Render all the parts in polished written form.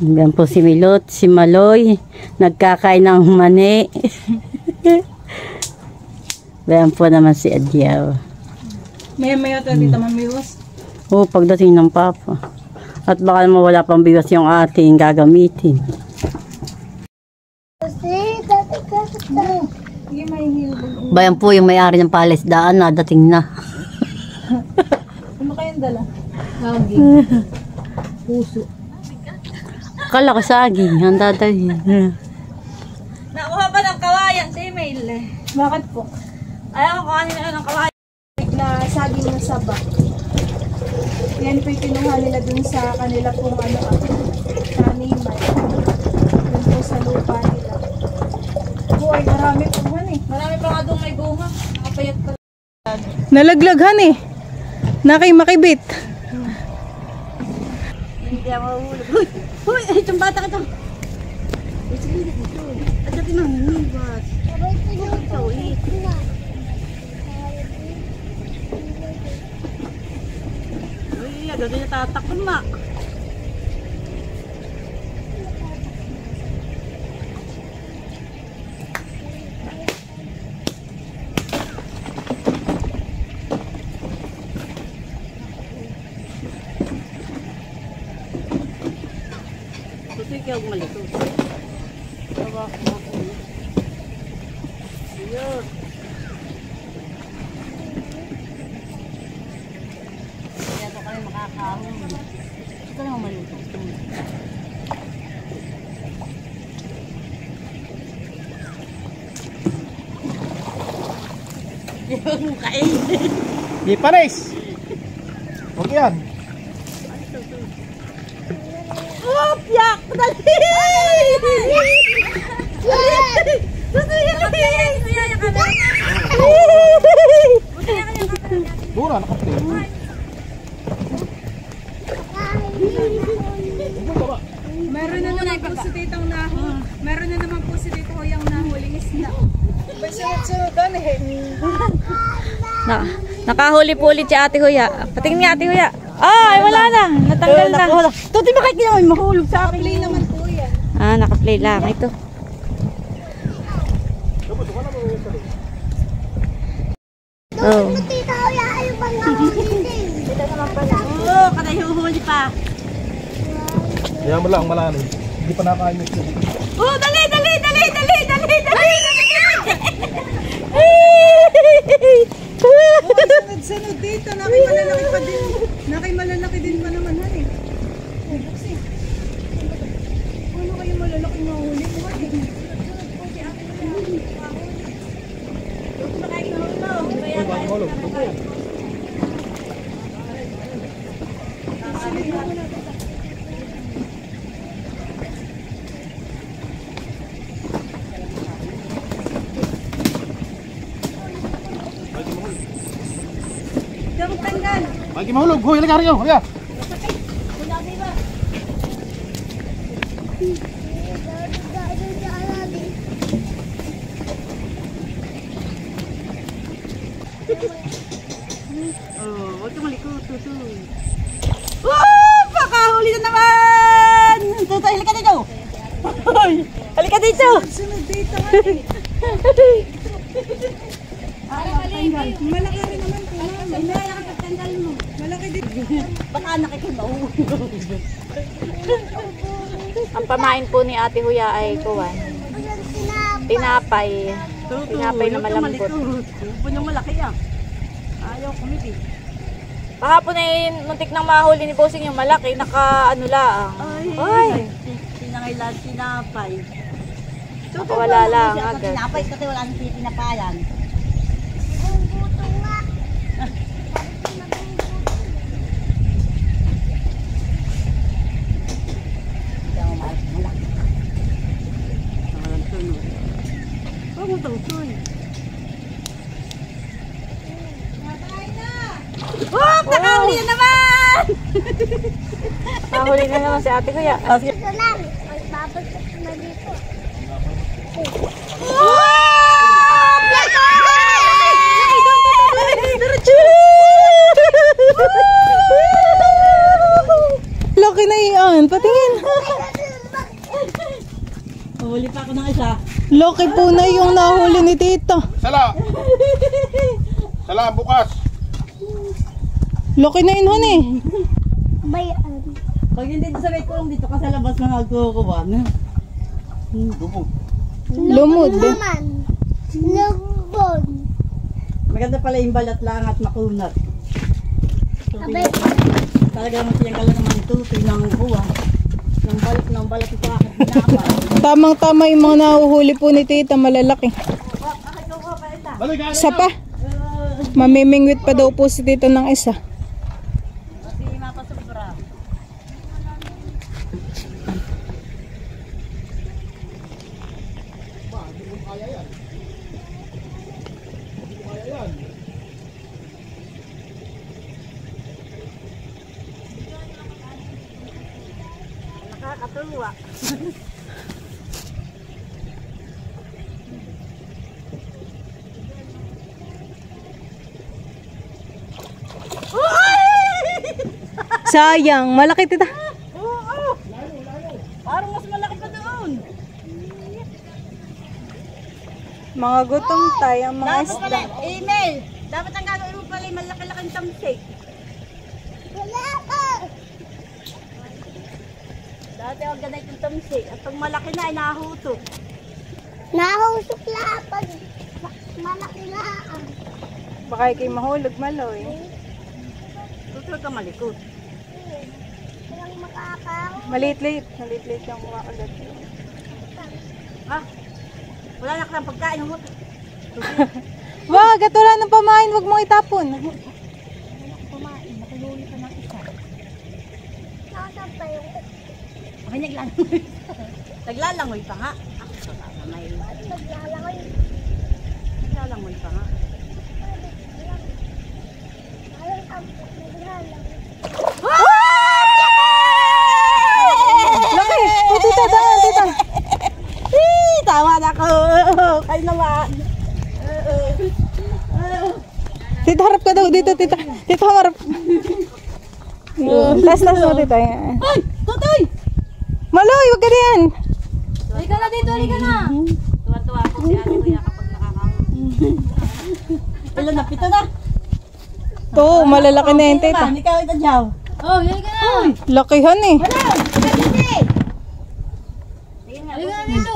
Yan po si Milot, si Maloy, nagkakain ng mani. Yan po naman si Adyaw. Maya-maya tayo dito mamiwas. Oo, pagdating ng papa. At baka mawala pang biwas yung ating gagamitin. Bayan po yung may-ari ng palesdaan na dating na. Ano kayong dala? Hagi. Puso. Akala ko saging, ang dadalhin. Nakuha ba ng kawayan sa email eh? Bakit po? Ayaw ko kanina ng kawayan. Na saging ng saba. Yan po yung kinuha nila dun sa kanila pong animal. Dun po sa lupa nila. Boy, marami po man eh. Marami pa nga doon may bunga. Nakapayat pa. Nalaglagan eh. Nakay-makibit. Hindi ako mahulog. Huy! Itong bata ka ito. Sige, dito. At dati nang hinibat. Ikaw ulit. Uy, agad na tatakon ma. Ikaw malito. Tawa ko ako. Ayun. Kaya ito kami makakahon. Ito lang malito. Yung kain. Di pares. Huwag yan. Oh, piyak! Dali! Dura, nakaplay. Meron na naman po si Titang nahuli. Meron na naman po si Tito Hoyang nahuling isda. May sunod-sunodan eh. Nakahuli po ulit si Ate Huya. Patingin nga Ate Huya. Ay, wala na. Natanggal na. Tuti ba kahit ginawa mahulog sa akin? Play naman po yan. Ah, naka-play lang. Ito. Oh. Tita Hoya, ayaw bang nahuli din? Ito naman pala. Oo, kada huhuli pa. Kaya mo lang malalim. Hindi pa nakain yung sila. Oh, dali, dali, dali, dali, dali, dali. Sunod-sunod dito. Nakay-malalaki pa din. Nakay-malalaki din pa naman han eh. Ano kayo malalaki na huli mo? Sunod-sunod po si Ate Hoya. Mahulog. Dapat tanggal. Bagi mahulog. Hoy, halika rin yun. Halika. Oh, huwag ka malikot, tutoy. Oh, pakahuli na naman! Tutoy, halika dito! Halika dito! Sunod dito nga eh. Malaki rin naman po. Malaki din. Baka nakikimahulog. Ang pamain po ni Ate Huya ay kuwan. Tinapay. Tinapay na malambot. Puno yung malaki ah. Ayaw kumiti. Kahapon ay muntik nang mahuli ni Bossing yung malaki. Naka ano lang. Ay! Pinangailan, tinapay. Nakawala lang agad. Tinapay kasi wala nang tinapayan. Oh, nakahuli na naman! Nakahuli na naman si Ate Kuya. Ito lang. Ay, babagsak na dito. Laki na yan. Patingin. Huli pa ako ng isa. Laki po na yung nahuli ni tita. Sala! Sala, bukas! Laki na yun, honey. Bayan. Pag hindi sa may kulong dito ka sa labas mga kukuha. Lubog. Lumod. Naman. Lubon. Maganda pala yung balat lang at makunat. Abay. Talaga naman siyang kala naman ito. Ng kuha. Ng balat ito akit binapal. Tamang-tama yung mga nahuhuli po ni tita, malalaki. Balik, kaya Isa pa. Mamimingwit pa daw po si tita ng isa. Kasi mapasubra. Nakakatuwa. Sayang, malaki tita. Oo. Parang mas malaki pa doon. Mga gutom tayo, ang mga Dapat pala, email. Dapat ang gagawin mo pala yung malaki-laking tamsik. Wala ka. Dati ang ganay yung tamsik. At pag malaki na, ay nahutok. Nahusok lang pag malaki na. Baka ikay mahulog maloy. Tutul ka malikot. Walang makakaw. Maliit-liit yung kumakagat. Ha? Wala na kang pagkain. Wag, at wala nang pamain, wag mong itapon. Kumain, nakahuli ka ng isa. Nasaan pa yung Okay, naglalangoy pa nga. Ako sa may naglalangoy? naglalangoy pa nga. Ayun ang naglalangoy. Laki! Oh, tita, daan, tita. Tawa na ako. Kayo naman. Tita, harap ka daw dito, tita. Tita, harap. Tas mo, tita. Ay! Tutoy! Maloy, wag ka diyan. Halika na dito, halika na. Tuwa-tuwa ako si ate kuya kapag nakakahuli. Ilan na? Pito na? To, malalaki na yan, tita. Ikaw ito, Jaw. Oh, halika na. Lakihan eh. Halika na dito.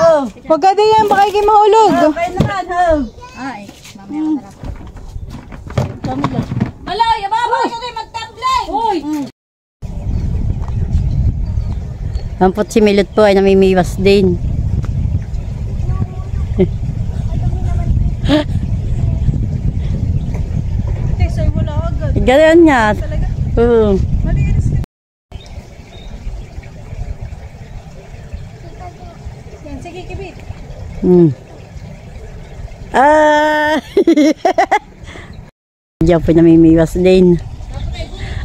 Oh. Wag ka diyan, baka ikay mahulog. Kayo naman, oh. Ay, mamaya ka na lang. Kami lang. Maloy, ababa ka rin magtablay. Uy. Ang putsimilot po ay namimiwas din. Sa'yo mo na agad. Ganyan niya. Oo. Yan, sige, kibit. Diyan po namimiwas din.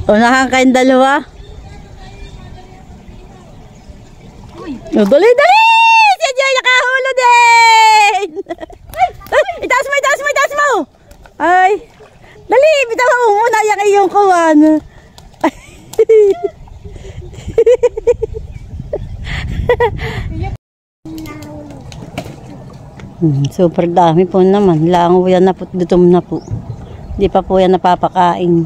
Unahan kayong dalawa. Dali, dali! Si Joy nakahulo din! Ay, itaas mo, itaas mo, itaas mo! Ay, dali, bitaw mo muna yung iyong kuwan. Super dami po naman. Lango yan na po, dutom na po. Di pa po yan napapakain.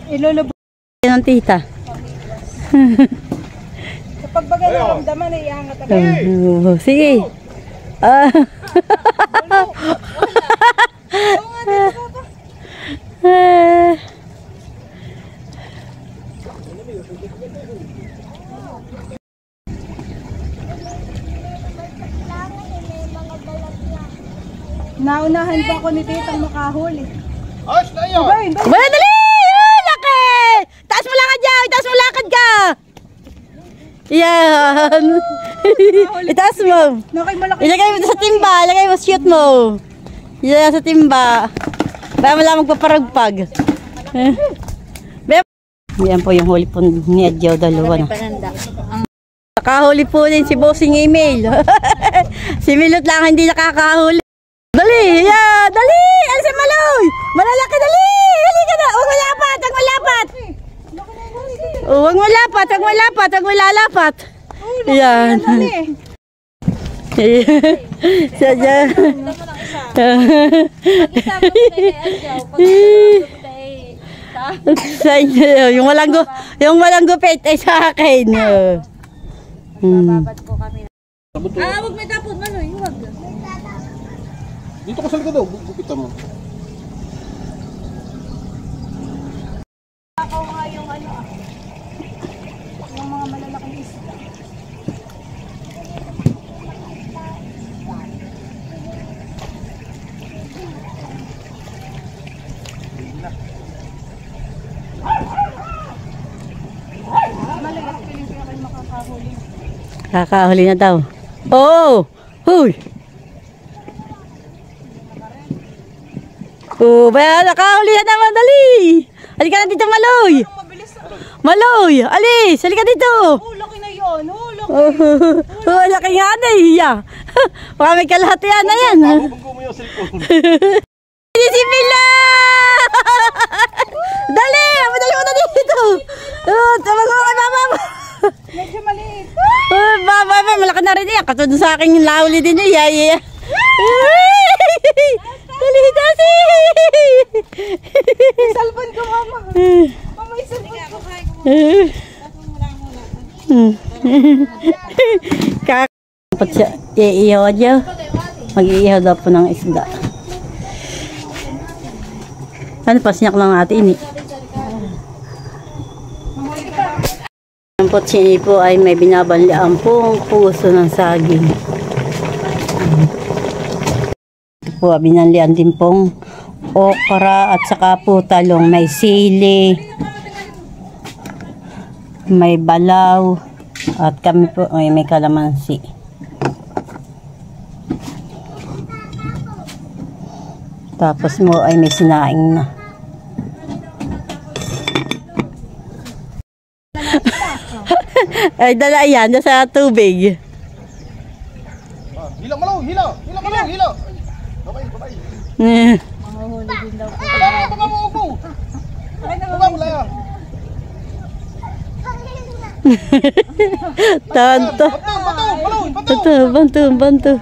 Ilulubog. Yan ang tita. Kapag baga naramdaman, iangat agad. Sige. Ah. Naunahan pa ako ni titang makahuli. Ayos na yun! Ay, Wala, dali! Ah, laki! Taas mo lakad dyan! Taas mo lakad ka! Yan! Itaas mo! nakay malaki. Ilagay mo sa timba! Ilagay mo shoot mo! Ilagay sa timba! Para wala magpaparagpag. Yan po yung huli po ni Adjaw, dalawa na. Nakahuli po din si Bossing Email. Si Milot lang hindi nakakahuli. Dali, yeah, dali! Alisa Maloy! Malalaki, dali! Halika na! Huwag malapat, huwag malapat! Huwag malapat, huwag malapat, huwag malalapat. Yan. Siya dyan. Sa inyo, yung walang gupit ay sa akin. Bababad po kami. Huwag may tapon, Maloy. Huwag. Dito ko sa likod daw, gupitan mo. Ako nga yung ano yung mga malalaking isda. Malakas feeling kaya kayo makakahuli. Kakahuli na daw. Oh! Huy! Oh, ba, nakahuli na naman, dali! Halika na dito, Maloy! Maloy! Alis! Halika dito! Oh, laki na yun! Oh, laki! Oh, laki nga na iya. Baka may kalahatian na yan. Bago mo yung cellphone. Si Mila! Dali! Madali mo na dito! Oh, tawag ko kay mama mo. Medyo maliit. Oh, mama, malaki na rin yan. Katulad sa akin yung lauli din niya. Dali, dali! Salban ko, mama. Mama, isalban ko. Kapag siya iihaw niya, mag-iihaw daw po ng isda. Ano pa, sinyak lang natin ini. Ang potsini po ay may binabanlian pong puso ng saging. Ito po, binanlian din pong okra at saka po talong. May sili, may balaw, at kami po ay may kalamansi. Tapos mo ay may sinaing na. Ay, dala yan, sa tubig. Hila, Maloy! Hila! Hila, Maloy! Hila! Babay, babay. Baba mo, upo! Baba mo lang. Tanto. Bantu.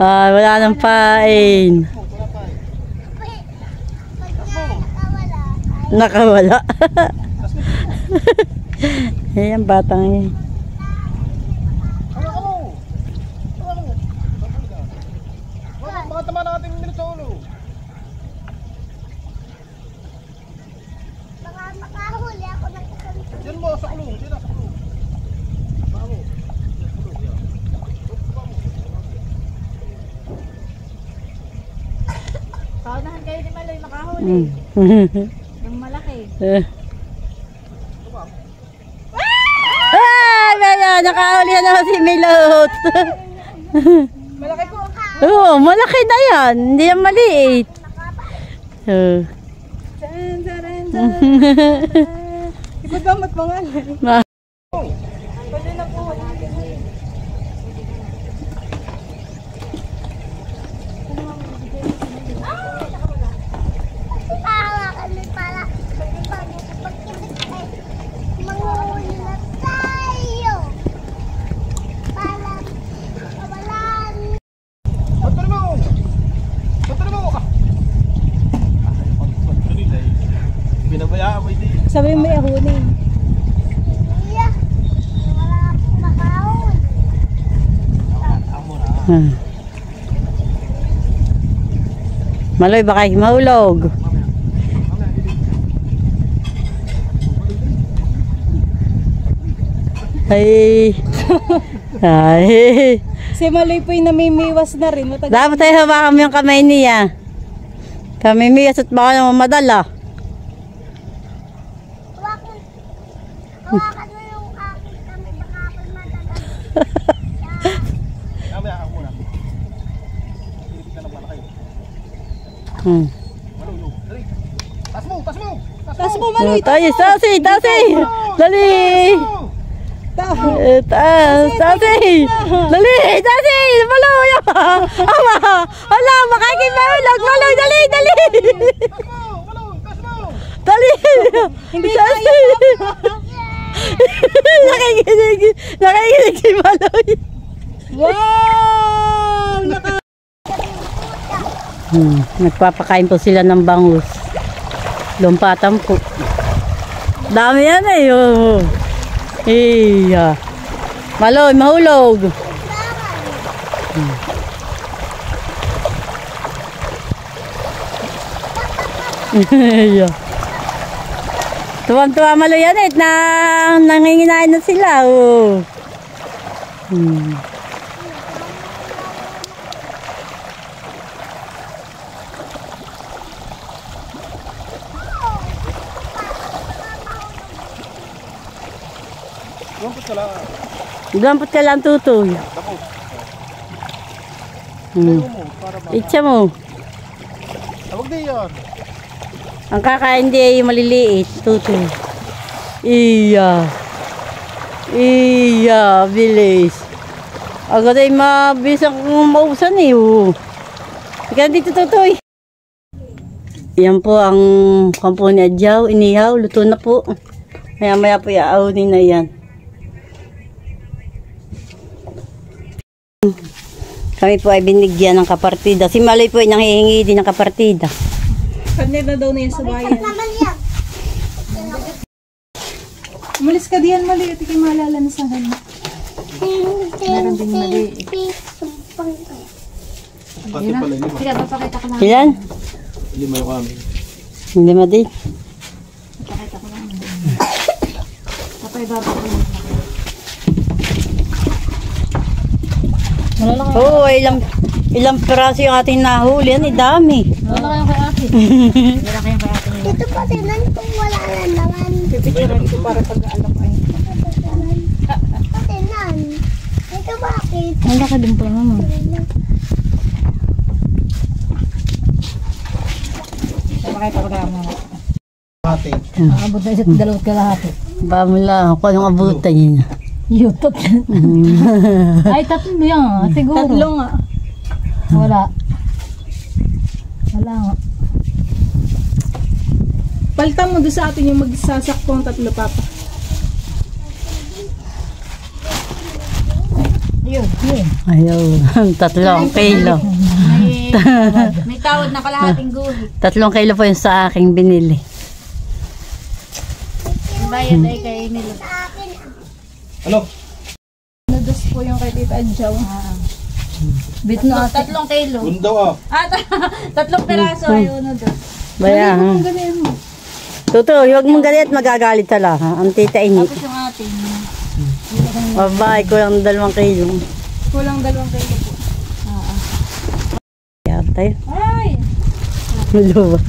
Ah, wala nang pain. Nakawala. Ayan, batang yun. Baka tama na ating minute sa ulo. Baka makahuli ako ng isang Diyan mo, sa ulo. Diyan na, sa ulo. Baka mo. Paunahan kayo ni Maloy makahuli. Yung malaki. Ay, nakahuli na naman si Milot. Malaki po. Oo, malaki na yan. Hindi yan maliit. Ipagamot mo nga. Pwede na po. tawa kami para manguhuli na tayo. Para kawalan. Patuloy mo! Patuloy mo! Binabayaan mo hindi. Sabi mo yahunin. Iya. Wala akong makahuli. Maloy, baka mahulog. Ay. Ay. Si Maloy po yung namimiwas na rin. Dapat tayo hawakan mo yung kamay niya. Kamimiyas at baka naman madala. Hawakan mo yung akin kami. Baka ako'y madala. Mamaya ako muna. Pilipit ka na pala kayo. Maloy, dali. Tas mo! Tas mo, Maloy. Tayo, tasi. Dali. Taas. Tasi. Dali. Tasi. Maloy. Awa. Ala. Makakimahulog. Maloy. Dali. Dali. Dali. Tasi. Nakikinig si Maloy. Wow! Nagpapakain po sila ng bangus. Lumpatan po. Dami yan eh. Oh. Iya. Maloy, mahulog. Iya. Tuwang-tuwa Maloy yan eh. Nanginginain na sila. Oh. Gampot ka lang tutoy. Itcha mo. Tawag din yan. Ang kakain di ay maliliit. Tutoy. Iya. Iya. Bilis. Agad ay mabilis ang mausan eh. Ika dito tutoy. Yan po ang kampo ni Adjaw. Inihaw. Luto na po. Maya-maya po iaawnin na yan. Kami po ay binigyan ng kapartida. Si Maloy po ay nanghihingi din ng kapartida. Kanina daw na yan sa bayan. Umalis ka diyan, Mali. Ito kayo maalala na sa ganun. Meron din mali. Pati pala lima. Sige, papakita ko lang. Ilan? Lima yung kami. Hindi din. Papakita ko lang. Tapos ibaba ko lang. Oo, ilang peraso yung ating nahuli. Yan, dami. Wala kayong kay ate. Wala kayong kay ate. Dito pa tinan kung wala na naman. Pipicturean ko para pag-aalok ay. Patinan. Ito bakit? Wala ka din po naman. Papakita ko lang mo. Ate. Abot na isa't dalawat kalahati. Ba mo lang, kung anong abutan yun. YouTube. Ay, tatlo yan. Siguro. Tatlo nga. Wala. Wala nga. Palitan mo doon sa atin yung magsasakpong tatlo, Papa. Yun, yun. Ayaw, 3 kilo. May tawad na kalahating guhit. 3 kilo po yung sa aking binili. Bayad ay kay nila. Ano? Noodles po yung kay Tita Adjaw. Bit na ate. 3 kilo. Gundaw ah. Ah, 3 peraso yung noodles. Baya, ha? Ganyan mo. Tuto, huwag mong galit, magagalit tala, ha? Ang tita ini. Tapos yung ating. Babae ko lang 2 kilo. Kulang 2 kilo po. Yatay. Ay! Luwa.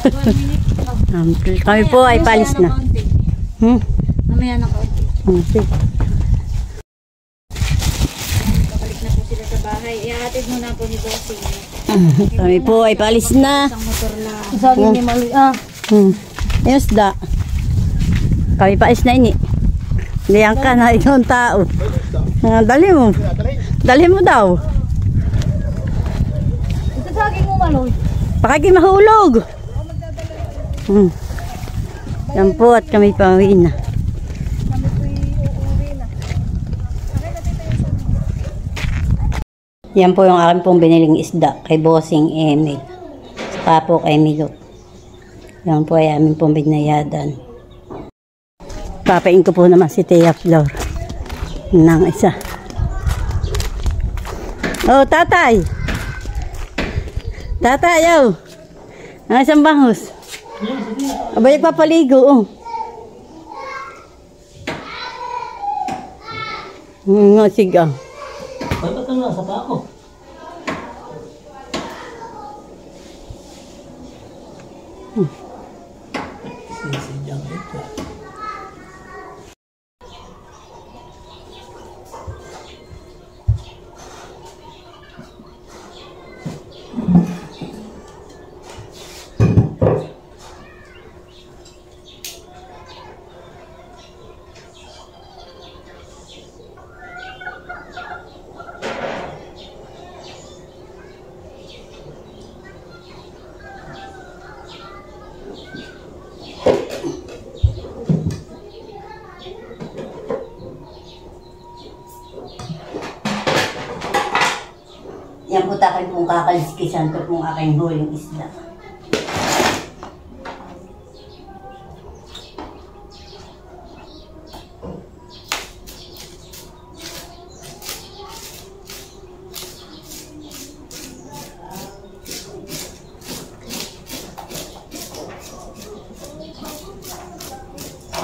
1 minute. Kami po ay palis na. Mamaya na kaunti. Sige. Babalik na po sila sa bahay. Ihatid mo na po ni Bossing. Kami po ay palis na. Isang motor lang. Sabi ni Maloy, Yes, da. Kami palis na ini. Diyan ka na, ikaw ang tao. Dali mo. Dali mo daw. Ito saging mo, Maloy. Pakagi mahulog. Yan po at kami pauwi na. Yan po yung aking pong biniling isda kay Bossing Emil. Saka po kay Milot. Yan po ay aming pong binayadan. Papain ko po naman si Tia Flor ng isa. Oh, tatay! Tatay, yaw! Ang isang bangus. Abay, nagpapaligo, oh. Sige, ah. Ba't ka nga sa pako? Sisidyang ito. takin pong kakaliskisan to pong aking huling isda.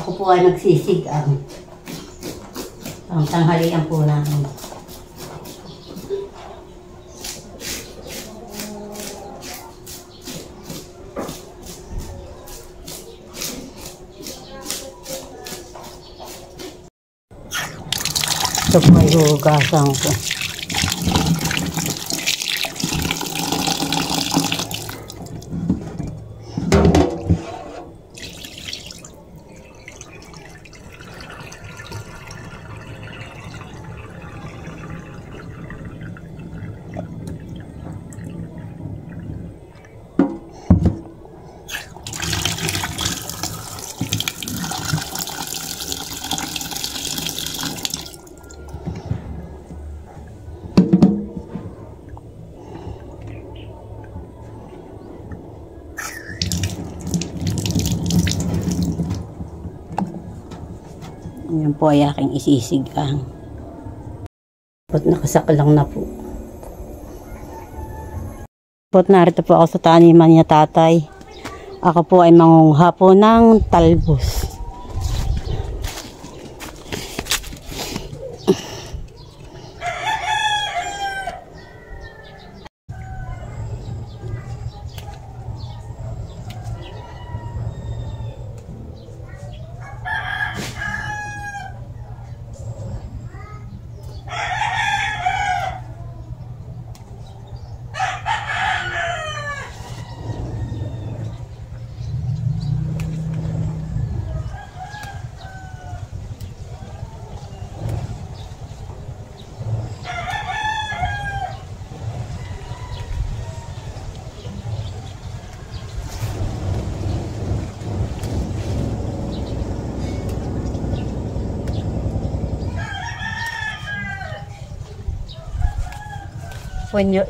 Ako po ay nagsisig ang tanghalian po namin. Ito po ay hugasan ko. Yan po ay aking isisigang. At nakasakalang na po. At narito po ako sa taniman niya tatay. Ako po ay mangungha po ng talbos.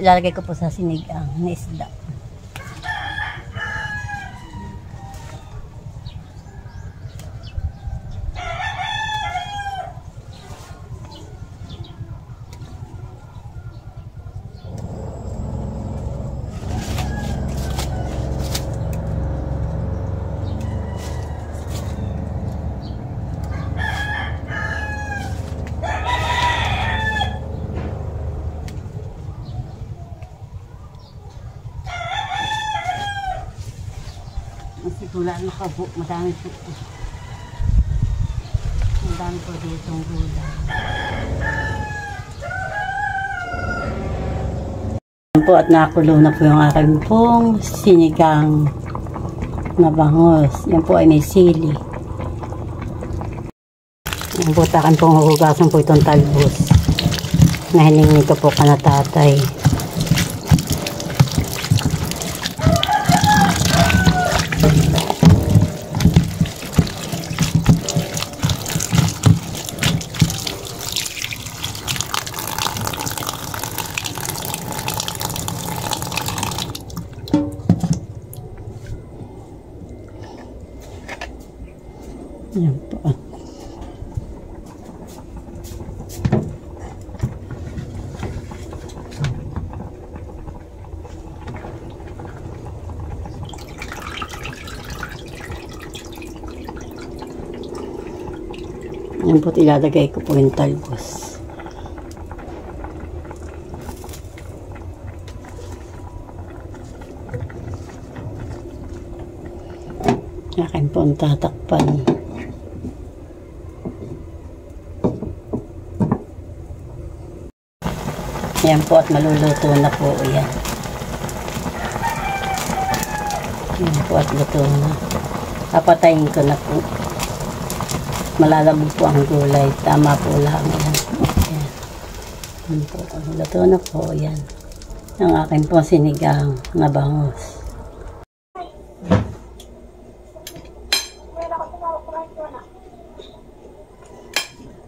Lalagay ko po sa sinigang na isda. Wala na kabo, madami po. Madami po dito ang gulay. Yan po at nakulo na po yung aking pong sinigang na bangos. Yan po ay may sili. Yan po takan pong hugasan po itong talbos. Na hiningi ko po ka na tatay. Yan po. Yan po, ilalagay ko po yung talbos. Akin po ang tatakpan. Yan po at maluluto na po yan. Yan po at luto na. Papatayin ko na po. Malalabog po ang gulay. Tama po lang yan. Yan. Yan po. Luto na po yan. Ang akin po sinigang na bangos.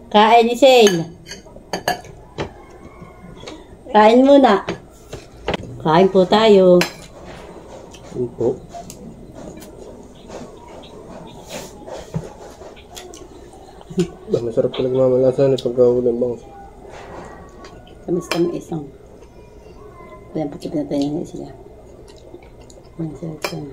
Kain ni Shane. Kain muna. Kain po tayo. Yun po. Masarap talaga mamalasan pagkaulan bangus. Kamis isang. Kaya pati pinatayin niya siya. Ang sarap siya.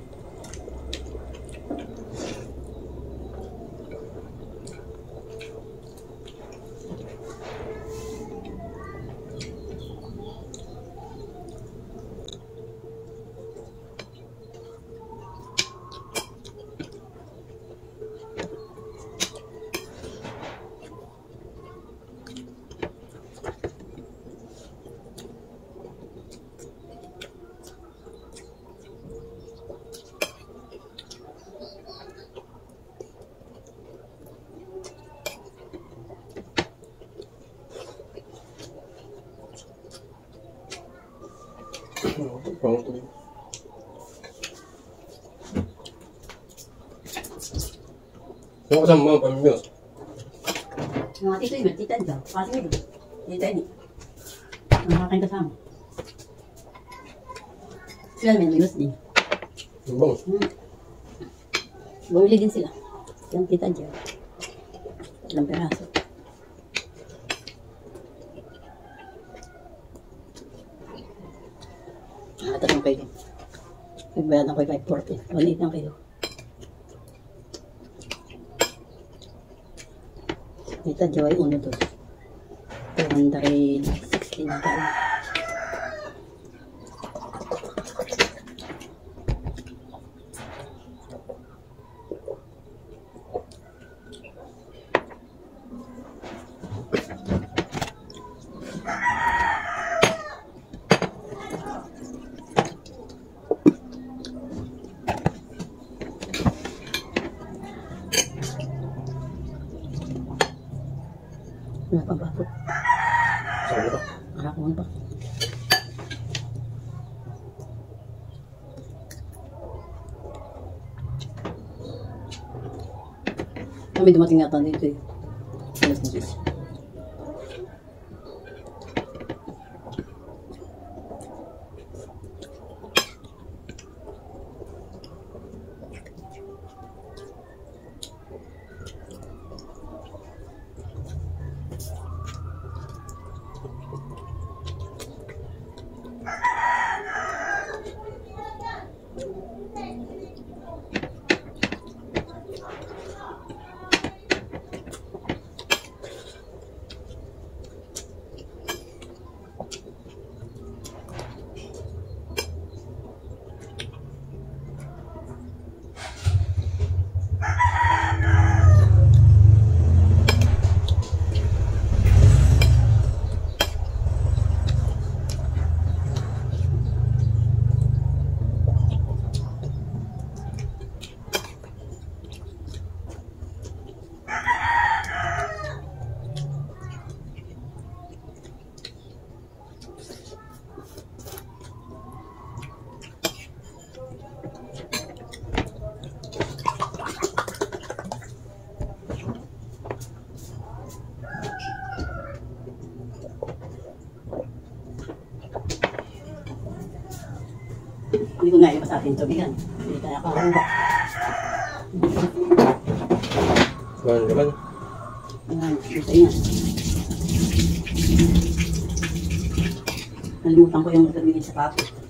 Yung kasama mga pamilya. Mga tito yun, tita daw. Kasi yun. Tita yun. Nakakain kasama. Sila may minus din. Yung bangus. Bumili din sila. Yung tita dyan. 3 peraso. Tatlong kayo. Nagbayad ako 540. 1.8 lang kayo. Ito, Joy, uno to. 260 na tayo. Wala pang bakot. Saan ba? Ako mo ba? Kami dumating yata dito eh. Alas na sis. Hindi ko nga iba sa akin tubigan. Hindi kaya kahuwa. Ganun naman. Ayan, gusto yan. Nalimutan ko yung sabihin sa papo.